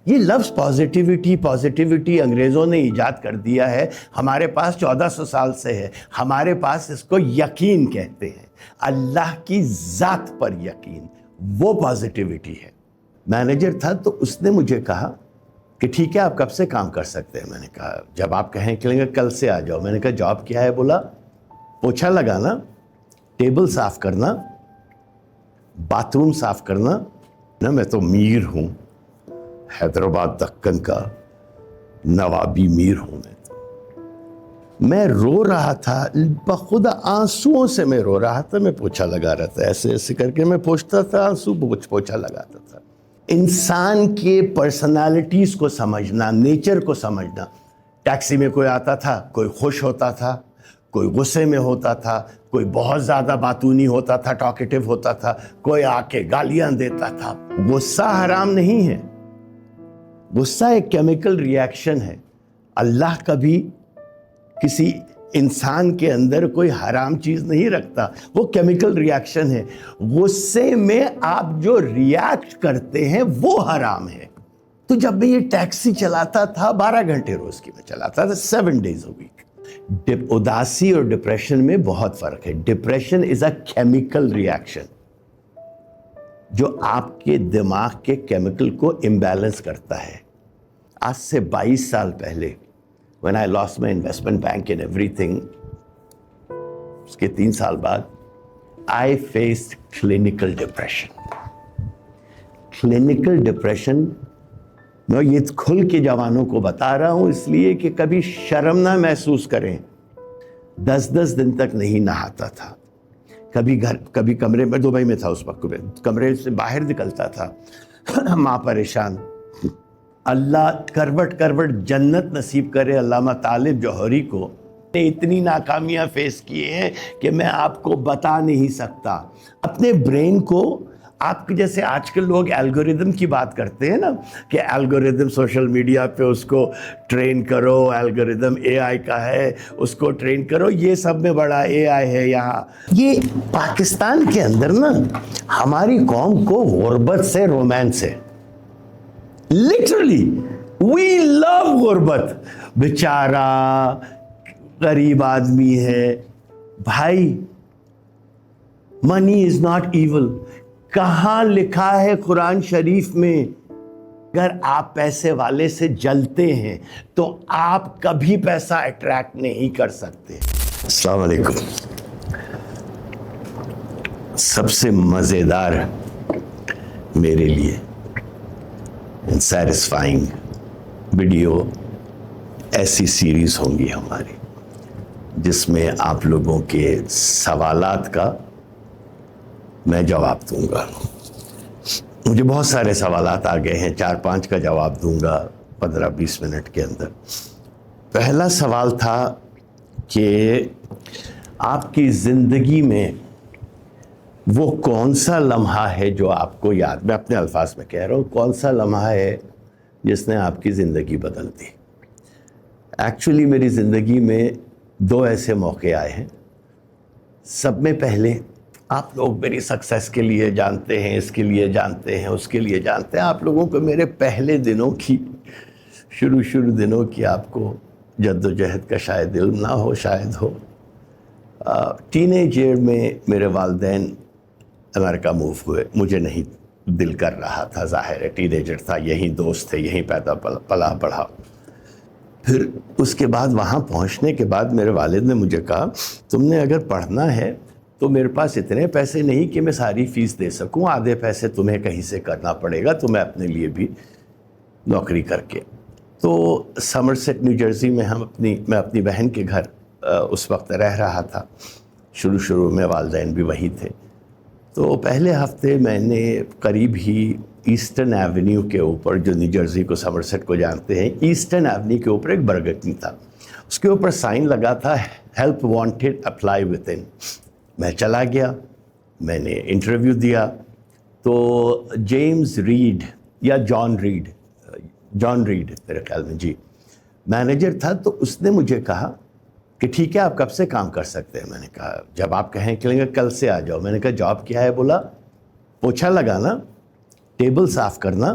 یہ لفظ پازیٹیوٹی انگریزوں نے ایجاد کر دیا ہے، ہمارے پاس 1400 سال سے ہے. ہمارے پاس اس کو یقین کہتے ہیں، اللہ کی ذات پر یقین، وہ پازیٹیوٹی ہے. مینیجر تھا تو اس نے مجھے کہا کہ ٹھیک ہے آپ کب سے کام کر سکتے ہیں. میں نے کہا جب آپ کہیں کہ کل سے آ جاؤ. میں نے کہا جاب کیا ہے؟ بولا پوچھا لگانا، ٹیبل صاف کرنا، باتھ روم صاف کرنا. نا میں تو میر ہوں، حیدرآباد دکن کا نوابی میر ہوں. میں رو رہا تھا، بخود آنسوؤں سے میں رو رہا تھا. میں پوچھا لگا رہا تھا، ایسے ایسے کر کے میں پوچھتا تھا، آنسو پوچھا لگاتا تھا. انسان کے پرسنالٹیز کو سمجھنا، نیچر کو سمجھنا. ٹیکسی میں کوئی آتا تھا، کوئی خوش ہوتا تھا، کوئی غصے میں ہوتا تھا، کوئی بہت زیادہ باتونی ہوتا تھا، ٹاکیٹو ہوتا تھا، کوئی آ کے گالیاں دیتا تھا. غصہ حرام نہیں ہے، غصہ ایک کیمیکل ریاکشن ہے. اللہ کبھی کسی انسان کے اندر کوئی حرام چیز نہیں رکھتا، وہ کیمیکل ریاکشن ہے. غصے میں آپ جو ریاکٹ کرتے ہیں وہ حرام ہے. تو جب میں یہ ٹیکسی چلاتا تھا، 12 گھنٹے روز کی میں چلاتا تھا، 7 days a week. اداسی اور ڈپریشن میں بہت فرق ہے. Depression is a chemical reaction جو آپ کے دماغ کے کیمیکل کو امبیلنس کرتا ہے. آج سے 22 سال پہلے when I lost my investment bank and everything, اس کے 3 سال بعد I faced clinical depression. clinical depression میں یہ کھل کے جوانوں کو بتا رہا ہوں اس لیے کہ کبھی شرم نہ محسوس کریں. 10 دن تک نہیں نہاتا تھا. کبھی کمرے میں، دبئی میں تھا اس وقت، کمرے سے باہر نکلتا تھا، ماں پریشان. اللہ کروٹ جنت نصیب کرے علامہ طالب جوہری کو. اتنی ناکامیاں فیس کیے ہیں کہ میں آپ کو بتا نہیں سکتا. اپنے برین کو، آپ کے جیسے آج کل لوگ الگوریدم کی بات کرتے ہیں نا کہ الگوریدم سوشل میڈیا پہ اس کو ٹرین کرو، الگوریدم اے آئی کا ہے، اس کو ٹرین کرو. یہ سب میں بڑا اے آئی ہے یہاں. یہ پاکستان کے اندر نا ہماری قوم کو غربت سے رومانس ہے. لٹرلی وی لو غربت. بیچارہ غریب آدمی ہے. بھائی منی از ناٹ ایول. کہاں لکھا ہے قرآن شریف میں اگر آپ پیسے والے سے جلتے ہیں تو آپ کبھی پیسہ اٹریکٹ نہیں کر سکتے. السلام علیکم. سب سے مزیدار میرے لیے سیٹسفائنگ ویڈیو ایسی سیریز ہوں گی ہماری جس میں آپ لوگوں کے سوالات کا میں جواب دوں گا. مجھے بہت سارے سوالات آ گئے ہیں، 4-5 کا جواب دوں گا 15-20 منٹ کے اندر. پہلا سوال تھا کہ آپ کی زندگی میں وہ کون سا لمحہ ہے جو آپ کو یاد، میں اپنے الفاظ میں کہہ رہا ہوں، کون سا لمحہ ہے جس نے آپ کی زندگی بدل دی. ایکچولی میری زندگی میں 2 ایسے موقع آئے ہیں. سب میں پہلے، آپ لوگ میری سکسیس کے لیے جانتے ہیں، اس کے لیے جانتے ہیں، اس کے لیے جانتے ہیں. آپ لوگوں کو میرے پہلے دنوں کی، شروع دنوں کی آپ کو جد و جہد کا شاید علم نہ ہو، شاید ہو. ٹین ایج ایئر میں میرے والدین امریکہ موو ہوئے. مجھے نہیں دل کر رہا تھا، ظاہر ہے ٹین ایجر تھا، یہیں دوست تھے، یہیں پیدا پلا بڑھا. پھر اس کے بعد وہاں پہنچنے کے بعد میرے والد نے مجھے کہا تم نے اگر پڑھنا ہے تو میرے پاس اتنے پیسے نہیں کہ میں ساری فیس دے سکوں، آدھے پیسے تمہیں کہیں سے کرنا پڑے گا، تمہیں اپنے لیے بھی نوکری کر کے. تو سمرسیٹ نیو جرسی میں میں اپنی بہن کے گھر اس وقت رہ رہا تھا. شروع میں والدین بھی وہی تھے. تو پہلے ہفتے میں نے قریب ہی ایسٹرن ایونیو کے اوپر، جو نیو جرسی کو سمرسیٹ کو جانتے ہیں، ایسٹرن ایونیو کے اوپر ایک برگر کنگ تھا. اس کے اوپر سائن لگا تھا help wanted apply with in. میں چلا گیا، میں نے انٹرویو دیا. تو جیمز ریڈ یا جان ریڈ میرے خیال میں، جی مینیجر تھا. تو اس نے مجھے کہا کہ ٹھیک ہے آپ کب سے کام کر سکتے ہیں. میں نے کہا جب آپ کہیں کہ کل سے آ جاؤ. میں نے کہا جاب کیا ہے؟ بولا پوچھا لگانا، ٹیبل صاف کرنا،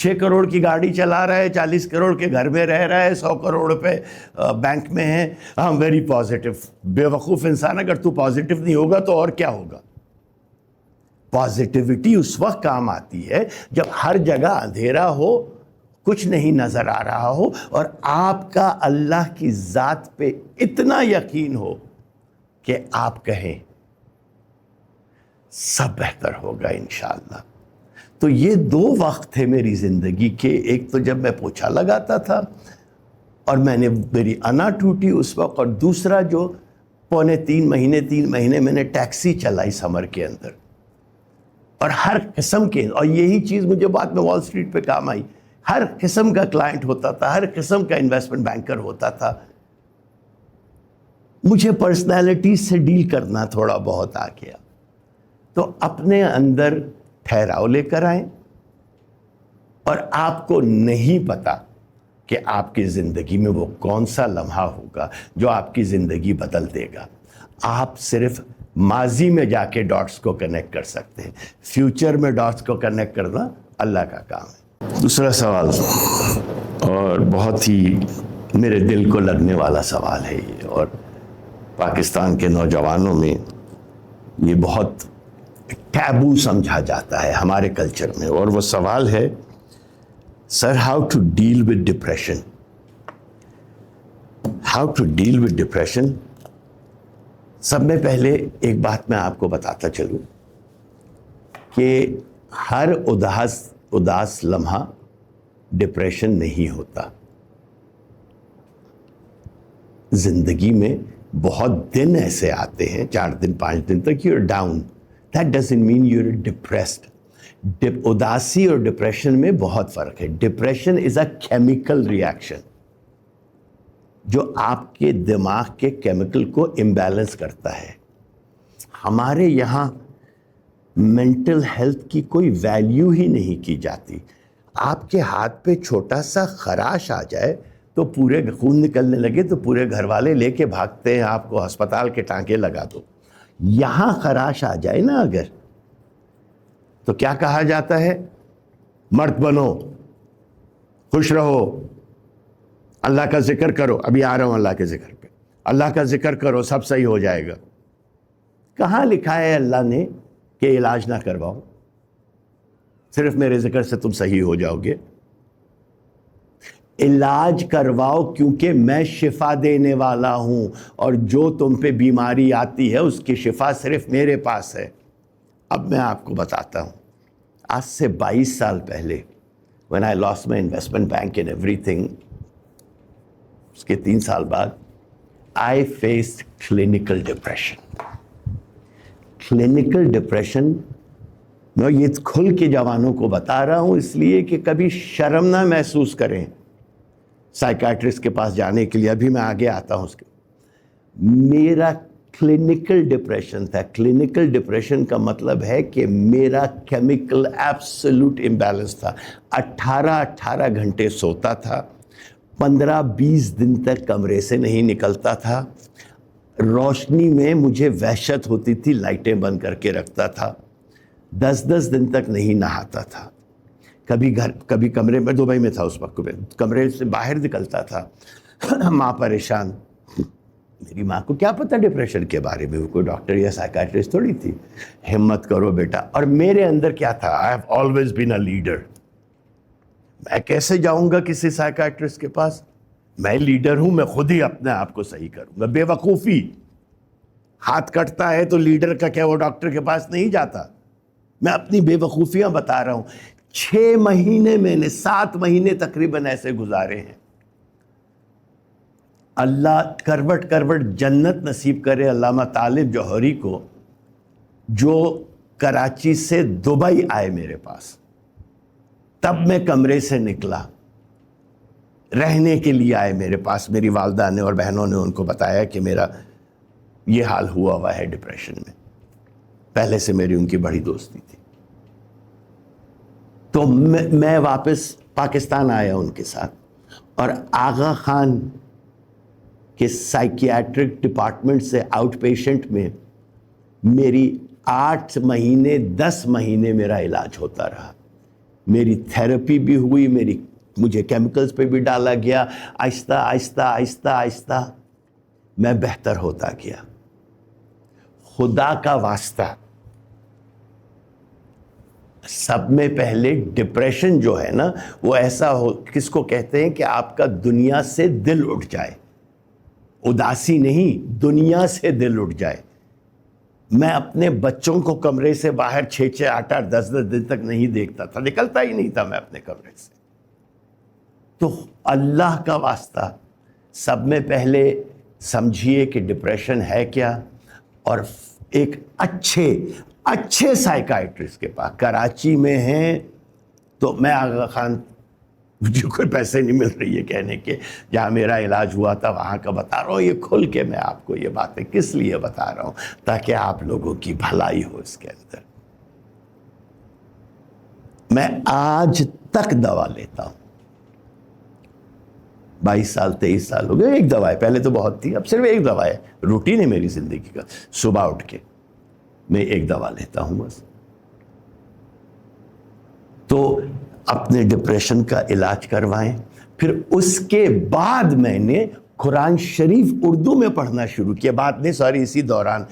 6 کروڑ کی گاڑی چلا رہا ہے, 40 کروڑ کے گھر میں رہ رہا ہے, 100 کروڑ روپے بینک میں ہے. ہاں ویری پازیٹیو. بے وقوف انسان, اگر تو پازیٹیو نہیں ہوگا تو اور کیا ہوگا؟ پازیٹیوٹی اس وقت کام آتی ہے جب ہر جگہ اندھیرا ہو, کچھ نہیں نظر آ رہا ہو, اور آپ کا اللہ کی ذات پہ اتنا یقین ہو کہ آپ کہیں سب بہتر ہوگا انشاءاللہ. تو یہ 2 وقت تھے میری زندگی کے. ایک تو جب میں پوچھا لگاتا تھا اور میری انا ٹوٹی اس وقت, اور دوسرا جو 3 مہینے میں نے ٹیکسی چلائی سمر کے اندر, اور ہر قسم کے, اور یہی چیز مجھے بعد میں وال سٹریٹ پہ کام آئی, ہر قسم کا کلائنٹ ہوتا تھا, ہر قسم کا انویسٹمنٹ بینکر ہوتا تھا. مجھے پرسنالٹی سے ڈیل کرنا تھوڑا بہت آ گیا. تو اپنے اندر ٹھہراؤ لے کر آئیں, اور آپ کو نہیں پتا کہ آپ کی زندگی میں وہ کون سا لمحہ ہوگا جو آپ کی زندگی بدل دے گا. آپ صرف ماضی میں جا کے ڈاٹس کو کنیکٹ کر سکتے ہیں, فیوچر میں ڈاٹس کو کنیکٹ کرنا اللہ کا کام ہے. دوسرا سوال, اور بہت ہی میرے دل کو لگنے والا سوال ہے یہ, اور پاکستان کے نوجوانوں میں یہ بہت ٹیبو سمجھا جاتا ہے ہمارے کلچر میں, اور وہ سوال ہے sir, how to deal with depression. How to deal with depression. سب میں پہلے ایک بات میں آپ کو بتاتا چلوں کہ ہر اداس لمحہ ڈپریشن نہیں ہوتا. زندگی میں بہت دن ایسے آتے ہیں, 4 دن 5 دن تک you're down. That doesn't mean you're depressed. اداسی اور ڈپریشن میں بہت فرق ہے. Depression is a chemical reaction جو آپ کے دماغ کے کیمیکل کو امبیلنس کرتا ہے. ہمارے یہاں مینٹل ہیلتھ کی کوئی ویلیو ہی نہیں کی جاتی. آپ کے ہاتھ پہ چھوٹا سا خراش آ جائے تو پورے خون نکلنے لگے تو پورے گھر والے لے کے بھاگتے ہیں, آپ کو ہسپتال کے ٹانکے لگا دو. یہاں خراش آ جائے نا اگر, تو کیا کہا جاتا ہے؟ مرد بنو, خوش رہو, اللہ کا ذکر کرو. ابھی آ رہا ہوں اللہ کے ذکر پہ. اللہ کا ذکر کرو, سب صحیح ہو جائے گا. کہاں لکھا ہے اللہ نے کہ علاج نہ کرواؤ, صرف میرے ذکر سے تم صحیح ہو جاؤ گے؟ علاج کرواؤ کیونکہ میں شفا دینے والا ہوں, اور جو تم پہ بیماری آتی ہے اس کی شفا صرف میرے پاس ہے. اب میں آپ کو بتاتا ہوں, آج سے 22 سال پہلے when I lost my investment bank and everything, اس کے 3 سال بعد I faced clinical depression. clinical depression, میں یہ کھل کے جوانوں کو بتا رہا ہوں اس لیے کہ کبھی شرم نہ محسوس کریں سائیکیٹرسٹ کے پاس جانے کے لیے. ابھی میں آگے آتا ہوں اس کے. میرا کلینکل ڈپریشن تھا. کلینکل ڈپریشن کا مطلب ہے کہ میرا کیمیکل ایبسولوٹ امبیلنس تھا. 18 گھنٹے سوتا تھا, 15-20 دن تک کمرے سے نہیں نکلتا تھا. روشنی میں مجھے وحشت ہوتی تھی, لائٹیں بند کر کے رکھتا تھا. 10 دن تک نہیں نہاتا تھا. کبھی کمرے میں, دبئی میں تھا اس وقت, کمرے سے باہر نکلتا تھا. ماں پریشان. میری ماں کو کیا پتہ ڈپریشن کے بارے میں, وہ کوئی ڈاکٹر یا سائیکیٹرسٹ تھوڑی تھی. ہمت کرو بیٹا. اور میرے اندر کیا تھا, I have always been a leader. میں کیسے جاؤں گا کسی سائیکیٹرسٹ کے پاس؟ میں لیڈر ہوں, میں خود ہی اپنے آپ کو صحیح کروں گا. بے وقوفی. ہاتھ کٹتا ہے تو لیڈر کا کیا وہ ڈاکٹر کے پاس نہیں جاتا؟ میں اپنی بے وقوفیاں بتا رہا ہوں. 6 مہینے میں نے 7 مہینے تقریباً ایسے گزارے ہیں. اللہ کروٹ جنت نصیب کرے علامہ طالب جوہری کو, جو کراچی سے دبئی آئے میرے پاس. تب میں کمرے سے نکلا, رہنے کے لیے آئے میرے پاس. میری والدہ نے اور بہنوں نے ان کو بتایا کہ میرا یہ حال ہوا ہے ڈپریشن میں. پہلے سے میری ان کی بڑی دوستی تھی. تو میں واپس پاکستان آیا ان کے ساتھ, اور آغا خان کے سائیکیاٹرک ڈپارٹمنٹ سے آؤٹ پیشنٹ میں میری 8 مہینے 10 مہینے میرا علاج ہوتا رہا. میری تھیراپی بھی ہوئی, مجھے کیمیکلز پہ بھی ڈالا گیا. آہستہ آہستہ آہستہ آہستہ میں بہتر ہوتا گیا. خدا کا واسطہ, سب میں پہلے ڈپریشن جو ہے نا وہ ایسا ہو, کس کو کہتے ہیں کہ آپ کا دنیا سے دل اٹھ جائے. اداسی نہیں, دنیا سے دل اٹھ جائے. میں اپنے بچوں کو کمرے سے باہر 6 8 10 دن تک نہیں دیکھتا تھا, نکلتا ہی نہیں تھا میں اپنے کمرے سے. تو اللہ کا واسطہ سب میں پہلے سمجھیے کہ ڈپریشن ہے کیا, اور ایک اچھے سائیکائٹرسٹ کے پاس کراچی میں ہیں. تو میں آغا خان, مجھے کوئی پیسے نہیں مل رہی ہے کہنے کے, جہاں میرا علاج ہوا تھا وہاں کا بتا رہا ہوں. یہ کھل کے میں آپ کو یہ باتیں کس لیے بتا رہا ہوں, تاکہ آپ لوگوں کی بھلائی ہو اس کے اندر. میں آج تک دوا لیتا ہوں, 22 سال 23 سال ہو گئے. ایک دوا ہے, پہلے تو بہت تھی, اب صرف ایک دوا ہے. روٹین ہے میری زندگی کا, صبح اٹھ کے میں ایک دوا لیتا ہوں بس. تو اپنے ڈپریشن کا علاج کروائیں. پھر اس کے بعد میں نے قرآن شریف اردو میں پڑھنا شروع کیا. بات نہیں, سوری, اسی دوران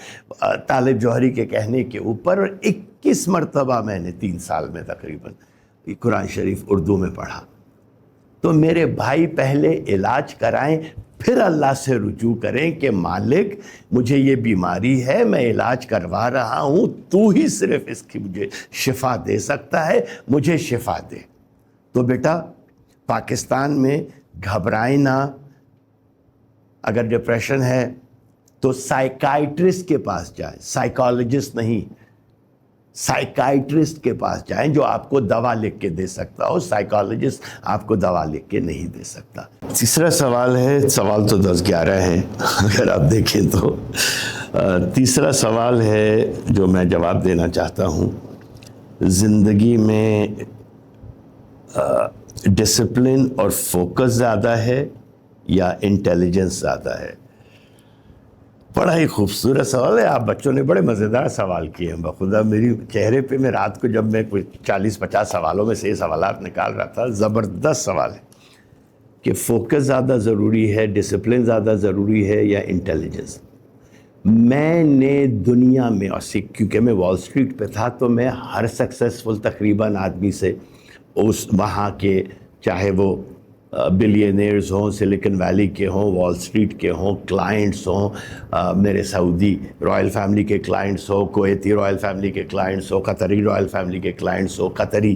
طالب جوہری کے کہنے کے اوپر 21 مرتبہ میں نے 3 سال میں تقریباً قرآن شریف اردو میں پڑھا. تو میرے بھائی پہلے علاج کرائیں, پھر اللہ سے رجوع کریں کہ مالک مجھے یہ بیماری ہے, میں علاج کروا رہا ہوں, تو ہی صرف اس کی مجھے شفا دے سکتا ہے, مجھے شفا دے. تو بیٹا پاکستان میں گھبرائیں نہ. اگر ڈپریشن ہے تو سائیکائٹرسٹ کے پاس جائیں, سائیکالوجسٹ نہیں, سائیکائٹرسٹ کے پاس جائیں جو آپ کو دوا لکھ کے دے سکتا ہو. سائیکالوجسٹ آپ کو دوا لکھ کے نہیں دے سکتا. تیسرا سوال ہے, سوال تو 10-11 ہیں اگر آپ دیکھیں تو. تیسرا سوال ہے جو میں جواب دینا چاہتا ہوں, زندگی میں ڈسپلن اور فوکس زیادہ ہے یا انٹیلیجنس زیادہ ہے؟ بڑا ہی خوبصورت سوال ہے. آپ بچوں نے بڑے مزیدار سوال کیے ہیں. بخدا میری چہرے پہ, میں رات کو جب میں کوئی 40-50 سوالوں میں سے یہ سوالات نکال رہا تھا, زبردست سوال ہے کہ فوکس زیادہ ضروری ہے, ڈسپلن زیادہ ضروری ہے یا انٹیلیجنس. میں نے دنیا میں, اور کیونکہ میں وال اسٹریٹ پہ تھا, تو میں ہر سکسیسفل تقریباً آدمی سے, اس وہاں کے, چاہے وہ بلینئرز ہوں, سلیکن ویلی کے ہوں, وال اسٹریٹ کے ہوں, کلائنٹس ہوں, میرے سعودی رائل فیملی کے کلائنٹس ہوں, کویتی رائل فیملی کے کلائنٹس ہوں, قطری رائل فیملی کے کلائنٹس ہوں, قطری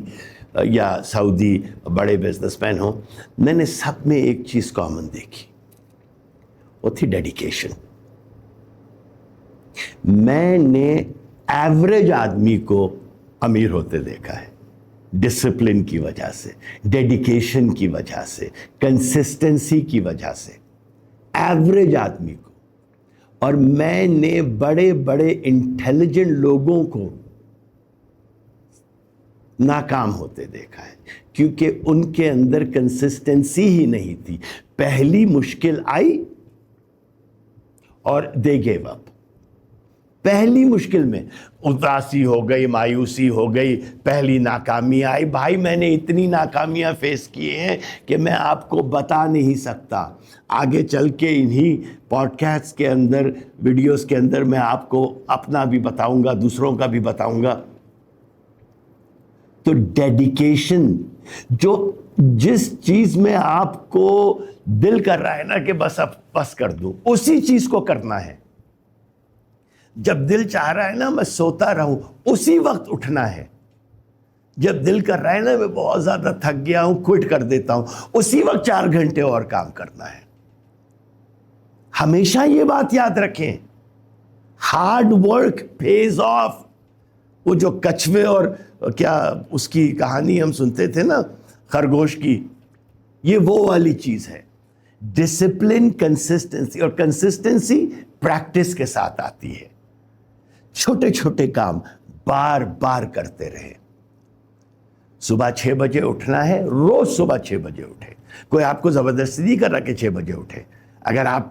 یا سعودی بڑے بزنس مین ہوں, میں نے سب میں ایک چیز کامن دیکھی, وہ تھی ڈیڈیکیشن. میں نے ایوریج آدمی کو امیر ہوتے دیکھا ہے ڈسپلن کی وجہ سے, ڈیڈیکیشن کی وجہ سے, کنسسٹنسی کی وجہ سے, ایوریج آدمی کو. اور میں نے بڑے بڑے انٹیلیجنٹ لوگوں کو ناکام ہوتے دیکھا ہے, کیونکہ ان کے اندر کنسسٹنسی ہی نہیں تھی. پہلی مشکل آئی اور دے گیو اپ. پہلی مشکل میں اداسی ہو گئی, مایوسی ہو گئی, پہلی ناکامی آئی. بھائی میں نے اتنی ناکامیاں فیس کیے ہیں کہ میں آپ کو بتا نہیں سکتا. آگے چل کے انہی پوڈ کاسٹ کے اندر, ویڈیوز کے اندر میں آپ کو اپنا بھی بتاؤں گا, دوسروں کا بھی بتاؤں گا. تو ڈیڈیکیشن, جو جس چیز میں آپ کو دل کر رہا ہے نا کہ بس اب بس کر دوں, اسی چیز کو کرنا ہے. جب دل چاہ رہا ہے نا میں سوتا رہوں, اسی وقت اٹھنا ہے. جب دل کر رہا ہے نا میں بہت زیادہ تھک گیا ہوں, کوئٹ کر دیتا ہوں, اسی وقت 4 گھنٹے اور کام کرنا ہے. ہمیشہ یہ بات یاد رکھیں, ہارڈ ورک پیز آف. وہ جو کچھوے اور کیا اس کی کہانی ہم سنتے تھے نا, خرگوش کی, یہ وہ والی چیز ہے. ڈسپلن, کنسسٹنسی, اور کنسسٹنسی پریکٹس کے ساتھ آتی ہے. چھوٹے چھوٹے کام بار بار کرتے رہے. صبح 6 بجے اٹھنا ہے, روز صبح 6 بجے اٹھے. کوئی آپ کو زبردستی نہیں کر رہا کہ 6 بجے اٹھے. اگر آپ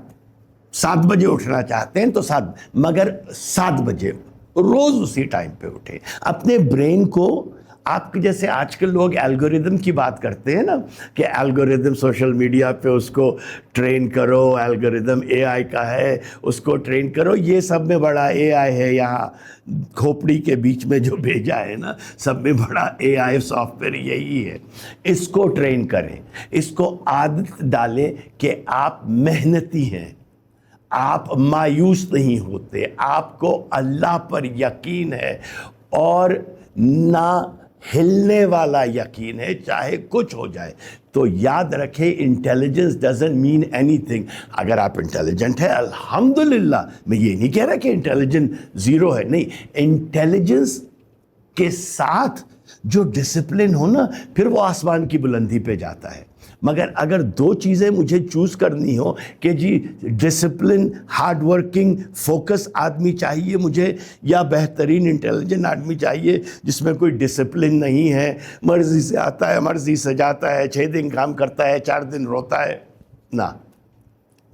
7 بجے اٹھنا چاہتے ہیں تو 7, مگر 7 بجے روز اسی ٹائم پہ اٹھے. اپنے برین کو آپ جیسے آج کل لوگ الگوریدم کی بات کرتے ہیں نا کہ الگوریدم سوشل میڈیا پہ اس کو ٹرین کرو، الگوریدم اے آئی کا ہے اس کو ٹرین کرو. یہ سب میں بڑا اے آئی ہے یہاں کھوپڑی کے بیچ میں جو بھیجا ہے نا، سب میں بڑا اے آئی سافٹ ویئر یہی ہے. اس کو ٹرین کریں، اس کو عادت ڈالیں کہ آپ محنتی ہیں، آپ مایوس نہیں ہوتے، آپ کو اللہ پر یقین ہے اور نہ ہلنے والا یقین ہے چاہے کچھ ہو جائے. تو یاد رکھیں intelligence doesn't mean any thing. اگر آپ انٹیلیجنٹ ہیں الحمدللہ، میں یہ نہیں کہہ رہا کہ انٹیلیجنٹ زیرو ہے، نہیں، انٹیلیجنس کے ساتھ جو ڈسپلن ہو نا پھر وہ آسمان کی بلندی پہ جاتا ہے. مگر اگر دو چیزیں مجھے چوز کرنی ہو کہ جی ڈسپلن ہارڈ ورکنگ فوکس آدمی چاہیے مجھے یا بہترین انٹیلیجنٹ آدمی چاہیے جس میں کوئی ڈسپلن نہیں ہے، مرضی سے آتا ہے مرضی سے جاتا ہے، 6 دن کام کرتا ہے 4 دن روتا ہے، نہ،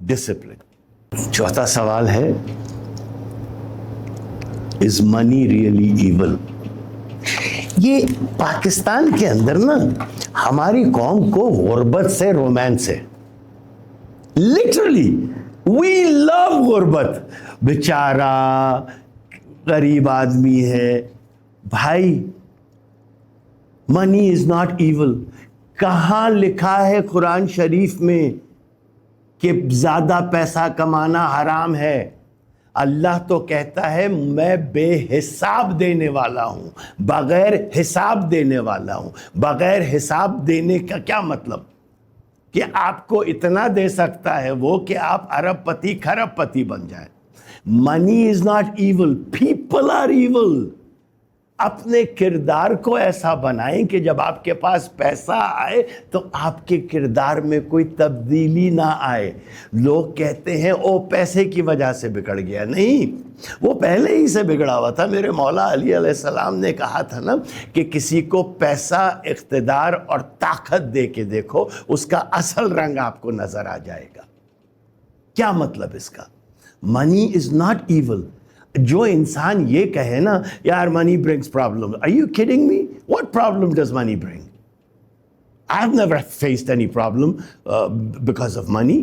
ڈسپلن. چوتھا سوال ہے از منی ریئلی ایول؟ یہ پاکستان کے اندر نا ہماری قوم کو غربت سے رومانس ہے. لٹرلی وی لو غربت. بیچارہ غریب آدمی ہے. بھائی منی از ناٹ ایول. کہاں لکھا ہے قرآن شریف میں کہ زیادہ پیسہ کمانا حرام ہے؟ اللہ تو کہتا ہے میں بے حساب دینے والا ہوں، بغیر حساب دینے والا ہوں. بغیر حساب دینے کا کیا مطلب؟ کہ آپ کو اتنا دے سکتا ہے وہ کہ آپ ارب پتی کھرب پتی بن جائیں. Money is not evil, people are evil. اپنے کردار کو ایسا بنائیں کہ جب آپ کے پاس پیسہ آئے تو آپ کے کردار میں کوئی تبدیلی نہ آئے. لوگ کہتے ہیں او پیسے کی وجہ سے بگڑ گیا. نہیں، وہ پہلے ہی سے بگڑا ہوا تھا. میرے مولا علی علیہ السلام نے کہا تھا نا کہ کسی کو پیسہ، اقتدار اور طاقت دے کے دیکھو، اس کا اصل رنگ آپ کو نظر آ جائے گا. کیا مطلب اس کا؟ Money is not evil. جو انسان یہ کہے نا یار money brings problem, are you kidding me? What problem does money bring? I've never faced any problem because of money.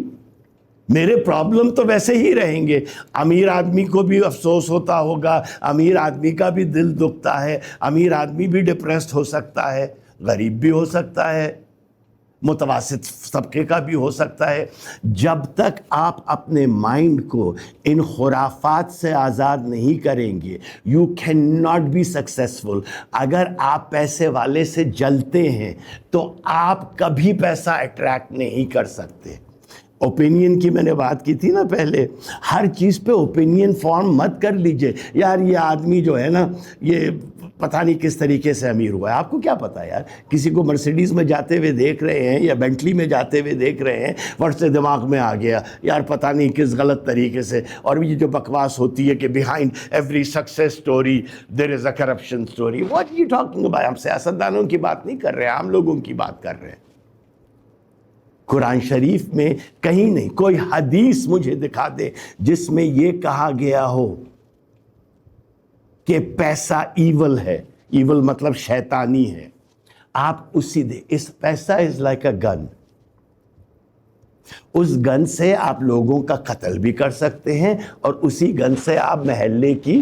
میرے پرابلم تو ویسے ہی رہیں گے. امیر آدمی کو بھی افسوس ہوتا ہوگا، امیر آدمی کا بھی دل دکھتا ہے، امیر آدمی بھی ڈپریسڈ ہو سکتا ہے، غریب بھی ہو سکتا ہے، متوسط طبقے کا بھی ہو سکتا ہے. جب تک آپ اپنے مائنڈ کو ان خرافات سے آزاد نہیں کریں گے you can not be successful. اگر آپ پیسے والے سے جلتے ہیں تو آپ کبھی پیسہ اٹریکٹ نہیں کر سکتے. اوپینین کی میں نے بات کی تھی نا پہلے. ہر چیز پہ اوپینین فارم مت کر لیجئے. یار یہ آدمی جو ہے نا یہ پتہ نہیں کس طریقے سے امیر ہوا ہے. آپ کو کیا پتا یار؟ کسی کو مرسیڈیز میں جاتے ہوئے دیکھ رہے ہیں یا بینٹلی میں جاتے ہوئے دیکھ رہے ہیں، فٹ سے دماغ میں آ گیا یار پتہ نہیں کس غلط طریقے سے. اور یہ جو بکواس ہوتی ہے کہ behind every success story there is a corruption story. What you talking about? ہم سیاستدانوں کی بات نہیں کر رہے، عام لوگوں کی بات کر رہے ہیں. قرآن شریف میں کہیں نہیں، کوئی حدیث مجھے دکھا دے جس میں یہ کہا گیا ہو کہ پیسہ ایول ہے. ایول مطلب شیطانی ہے. آپ اسی دے اس پیسہ از لائک اے گن. اس گن سے آپ لوگوں کا قتل بھی کر سکتے ہیں اور اسی گن سے آپ محلے کی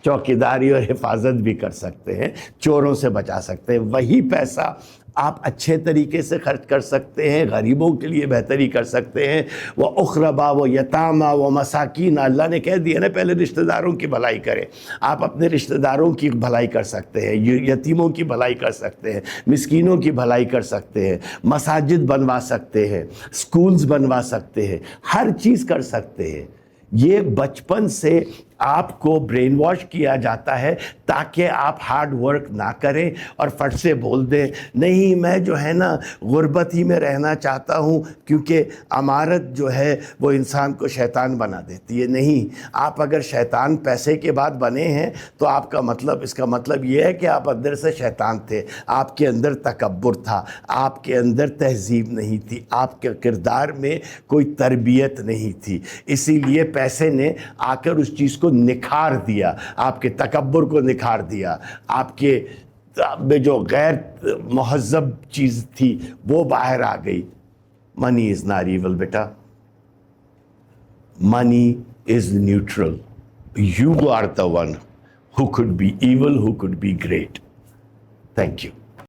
چوکیداری اور حفاظت بھی کر سکتے ہیں، چوروں سے بچا سکتے ہیں. وہی پیسہ آپ اچھے طریقے سے خرچ کر سکتے ہیں، غریبوں کے لیے بہتری کر سکتے ہیں. وہ اخربا، وہ یتاما، وہ مساکین. اللہ نے کہہ دیا نا پہلے رشتہ داروں کی بھلائی کریں. آپ اپنے رشتہ داروں کی بھلائی کر سکتے ہیں، یتیموں کی بھلائی کر سکتے ہیں، مسکینوں کی بھلائی کر سکتے ہیں، مساجد بنوا سکتے ہیں، سکولز بنوا سکتے ہیں، ہر چیز کر سکتے ہیں. یہ بچپن سے آپ کو برین واش کیا جاتا ہے تاکہ آپ ہارڈ ورک نہ کریں اور فٹ سے بول دیں نہیں میں جو ہے نا غربت ہی میں رہنا چاہتا ہوں کیونکہ امارت جو ہے وہ انسان کو شیطان بنا دیتی ہے. نہیں، آپ اگر شیطان پیسے کے بعد بنے ہیں تو آپ کا مطلب، اس کا مطلب یہ ہے کہ آپ اندر سے شیطان تھے. آپ کے اندر تکبر تھا، آپ کے اندر تہذیب نہیں تھی، آپ کے کردار میں کوئی تربیت نہیں تھی. اسی لیے پیسے نے آ کر اس چیز کو نکھار دیا، آپ کے تکبر کو نکھار دیا، آپ کے میں جو غیر مہذب چیز تھی وہ باہر آ گئی. منی از ناٹ ایول بیٹا. Money is neutral. You are the one who could be evil, who could be great. Thank you.